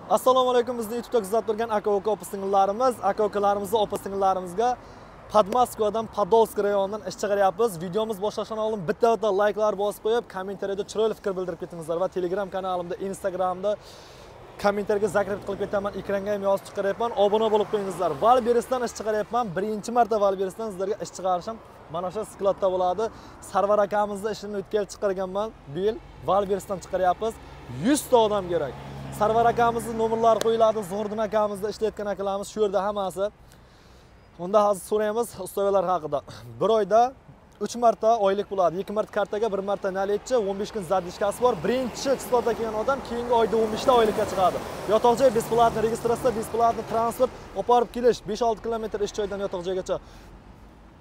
Assalomu alaykum, bizni YouTube'da kuzatib turgan aka-uka opa-singillarimiz, aka-ukalarimizni opa-singillarimizga Podmoskvadan, Podolsk rayonidan ish chiqaryapmiz. Videomiz boshlashdan oldin bitta like'lar bosib qo'yib, kommentariyada chiroyli fikr bildirib ketingizlar va Telegram kanalimda, Instagramda kommentariyga zakrit qilib ketaman, ekranga ham yozib chiqaryapman. Obuna bo'lib qo'yingizlar. Valberisdan ish chiqaryapman. Birinchi marta Valberisdan sizlarga ish chiqarishim mana shu skladda bo'ladi. Sarvar akamizning ishini o'tkazib chiqarganman. Bu yil Valberisdan chiqaryapmiz. 100 ta odam kerak. Sarvar akamizning nomerlari qo'yiladi. Zo'rdin akamizda ishlayotgan akalarimiz shu yerda hammasi. Unda hozir so'raymiz ustalar haqida. Bir oyda 3 marta oylik bo'ladi. 2 marta kartaga, 1 marta nalitchi, 15 kun zadishkasi bor. Birinchi chiqishga kelgan odam keyingi oyda 15 ta oylikka chiqadi. Yotoq joy besplatni, registratsiya besplatni, transport, olib kelish 5-6 kilometr ish joydan yotoq joygacha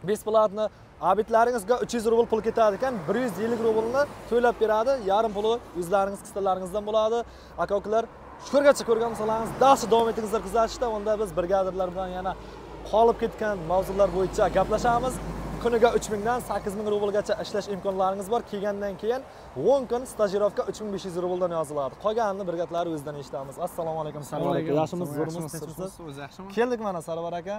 besplatni. Abitlaringizga 300 rubl pul ketadi ekan, 150 rublni to'lab beradi. Yarim puli o'zlaringiz qistalaringizdan bo'ladi. Aka-ukalar, shulargacha ko'rgan bo'lsangiz, davom davom etingizlar kuzatishda. Unda biz brigadirlar bilan yana qolib ketgan mavzular bo'yicha gaplashamiz. Kuniga 3000 dan 8000 rublgacha ishlash imkonlaringiz bor. Kelgandan keyin 10 kun stajirovka 3500 rubldan yoziladi. Qolganini brigadlari o'zidan eshitamiz. Assalomu alaykum Sarvar aka. Yaxshimisiz? Zo'rmisiz? Tinchmisiz? O'zi yaxshimi? Keldik mana Sarvar aka.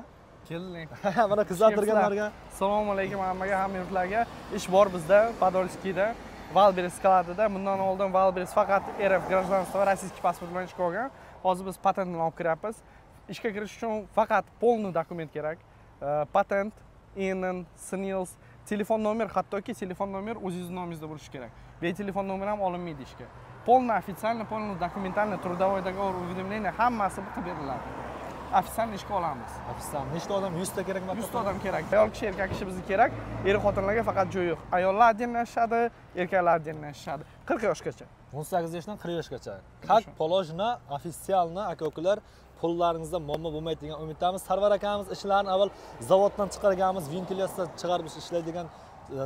Keldik. Mana kuzattirganlarga Assalomu alaykum hammaga, hamma yurtlarga. Ish bor bizda Podolskida, Valberis skladida. Bundan oldin Valberis faqat RF гражданство va rossiyskiy pasport bilan ishga olgan. Hozir biz patentni olib kiryapmiz. Ishga kirish uchun faqat polniy dokument kerak. Patent, INN, SNILS, telefon nomer, hattoki telefon nomer o'zingizning nomingizda bo'lishi kerak. Telefon nomer ham olinmaydi ishga. Полный официальный, полный документальный, трудовой договор, уведомление hammasi bitta beriladi. Ofitsial ishga olamiz. Ofitsial nechta odam? 100 ta kerakmi? 100 ta odam kerak. Ayol kishi, erkak kishi bizga kerak. Er-xotinlarga faqat joy yo'q. Ayollar отдельно, erkaklar отдельно. 40 yoshgacha. 18 yoshdan 40 yoshgacha. Как положено, официально aka-ukalar pullaringizda muammo bo'lmaydi degan umiddamiz. Sarvar akamiz ishlarini avval zavoddan chiqarganmiz, ventilyatsiya chiqarib ishlaydigan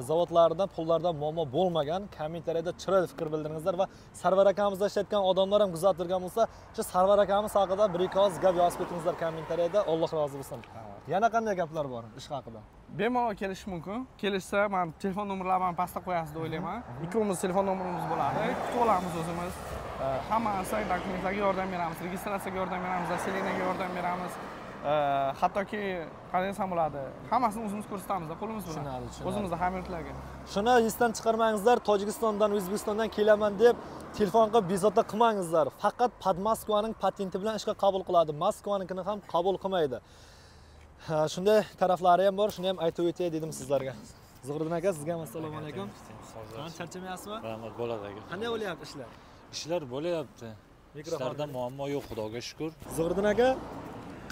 zavodlardan pullardan muammo bo'lmagan. Kommentariyada chiroyli fikr bildiringizlar va Sarvar akamizda ishlayotgan odamlar ham kuzattirgan bo'lsa, shu Sarvar akamiz haqida bir ikki oz gap yozib ketingizlar kommentariyada. Alloh rozi bo'lsin. Yana qanday gaplar bor ish haqida? Bemalol kelish mumkin. Kelishsa, men telefon nomerlarimni pastda qo'yasiz deb o'ylayman. Ikkimiz telefon nomerimiz bo'ladi. Kutib olamiz o'zimiz. Hammasi dokumentlarga yordam beramiz, registratsiyaga yordam beramiz, zaseleniyaga yordam beramiz. Hattoki qanday desam bo'ladi, hammasini o'zimiz ko'rsatamiz, qo'limiz bilan. O'zimizda hamyurtlarga. Shuni esdan chiqarmangizlar, Tojikistondan, O'zbekistondan kelaman deb telefon qilib bezovta qilmangizlar. Faqat Podmoskvaning patenti bilan ishga qabul qiladi. Moskvaninkini ham qabul qilmaydi. Shunday taraflari ham bor, shuni ham aytib o'tay dedim sizlarga. Zo'rdin aka, sizga ham assalomu alaykum. Charchamayapsizmi? Rahmat, bo'ladi aka. Qanday bo'lyapti ishlar? Ishlar bo'lyapti. Ishlarda muammo yo'q, Xudoga shukr. Zo'rdin aka,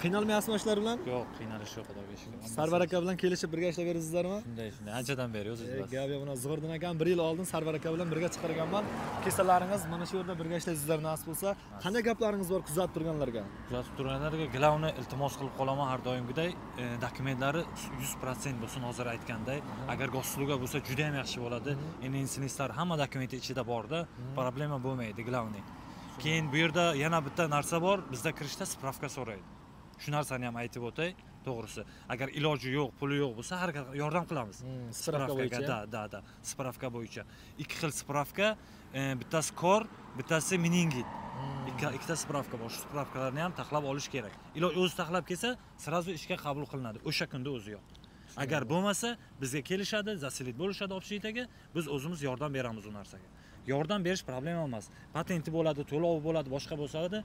qiynalmayapsizmi ishlar bilan? Yo'q, qiynalish yo'q, Xudoga shukr. Sarvar aka bilan kelishib birga ishlayib bersizlarmi? Shunday, anchadan beri o'zingiz. Gap yo'q, mana Zo'rdin akam 1 yil oldin Sarvar aka bilan birga chiqarganman. Kesalaringiz mana shu yerda birga ishlaysizlar nasib bo'lsa. Qanday gaplaringiz bor kuzatib turganlarga? Kuzatib turganlarga glavni iltimos qilib qolaman har doimgiday, dokumentlari 100% bo'lsin hozir aytganday. Agar gosluga bo'lsa juda ham yaxshi bo'ladi. Insinislar hamma dokumenti ichida borda, problema bo'lmaydi glavni. Keyin bu yerda yana bitta narsa bor, bizda kirishda spravka so'raydi. Shu narsani ham aytib o'tay, to'g'risi. Agar iloji yo'q, puli yo'q bo'lsa, har yordam qilamiz. Spravka bo'yicha. Da, spravka bo'yicha. Ikki xil spravka, bittasi kor, bittasi meningit. Ikkita spravka bor. Shu spravkalarni ham taxlab olish kerak. Iloji o'zi taxlab kelsa, sirazu ishga qabul qilinadi. O'sha kunda o'ziyoq. Agar bo'lmasa, bizga kelishadi, zaselit bo'lishadi общежитиеga, biz o'zimiz yordam beramiz u narsaga. Yordam berish problema emas. Patenti bo'ladi, to'lovi bo'ladi, boshqa bo'lsa-da,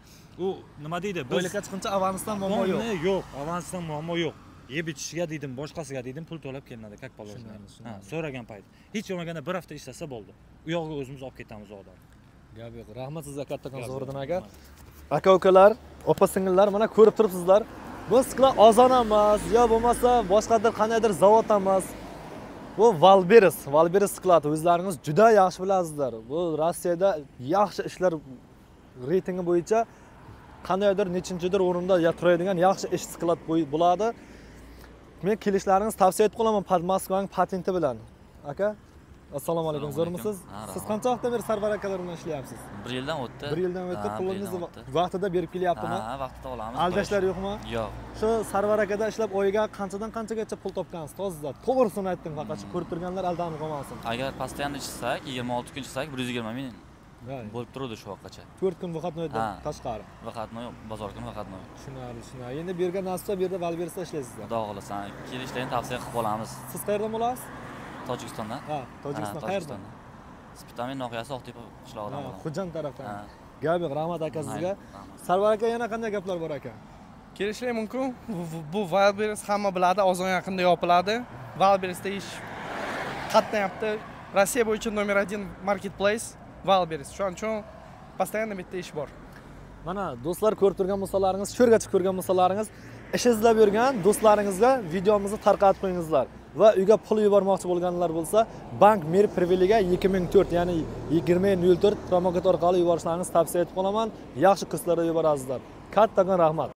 u nima deydi? Oylikka chiqincha avansdan muammo yo'q. Yo'q, avansdan muammo yo'q. Yeb ichishga dedim, boshqasiga dedim, pul to'lab kelinadi, как положено. So'ragan payt. Hech bo'lmaganda bir hafta ishlasa bo'ldi. U yoqqa o'zimiz olib ketamiz odam. Gap yo'q. Rahmat sizga kattakon Zo'rdin aka. Aka-ukalar, opa-singillar, mana ko'rib turibsizlar. Bu skla ozon emas, yo bo'lmasa boshqadir qandaydir zavod emas. Bu Valberis sklad. O'zlaringiz juda yaxshi bilasizlar. Bu Rossiyada yaxshi ishlar reytingi bo'yicha qandaydir nechinchidir o'rinda turadigan yaxshi ish sklad bo'ladi. Men kelishlaringizni tavsiya etib qolaman Podmoskvaning patenti bilan. Aka, assalomu alaykum, zo'rmisiz? Siz qancha vaqtdan beri Sarvar akalar bilan ishlayapsiz? 1 yildan o'tdi. 1 yildan o'tdi. Pulingizni vaqtida berib kelyaptimi? Ha, vaqtida olamiz. Aldashlar yo'qmi? Yo'q. Shu Sarvar akada ishlab oyiga qanchadan qanchagacha pul topgansiz? Tozda to'g'risini ayting, faqat ko'rib turganlar aldanib qolmasin. Agar постоянно ishsak, 26 kun ishsak 120 ming. bo'lib turdi shu vaqtgacha. 4 kun выходnoydan Ha. tashqari. Выходной, bozor kuni выходной. Tushunarli. Endi bu yerga nasib bu yerda Valberisda ishlaysizlar. Xudo xolasa, kelishlarni tavsiya qilib qolamiz. Siz qayerdan bo'lasiz? Tojikistondan. Ha, Tojikiston qayerdan? Spitamin noqiyasi Oqtepa qishlog'idan bo'laman. Xo'jand tarafdan. Ha. Gap yo'q, rahmat aka sizga. Sarvar aka yana qanday gaplar bor aka? Kelishlar mumkin. Bu Wildberries hamma biladi, ozon yaqinda yopiladi. Wildberriesda ish qatnayapti. Rossiya bo'yicha номер 1 marketplace Wildberries. Shuning uchun постоянно bitta ish bor. Mana do'stlar ko'rib turgan bo'lsalaringiz, sho'rgacha ko'rgan bo'lsalaringiz, ish izlab yurgan do'stlaringizga videomizni tarqatib qo'yingizlar va uyga pul yubormoqchi bo'lganlar bo'lsa, Bank Mir Priviliga 2004, ya'ni 2004 promokod orqali yuborishlaringizni tavsiya etib qolaman. Yaxshi kurslarda yuborasizlar. Kattadan rahmat.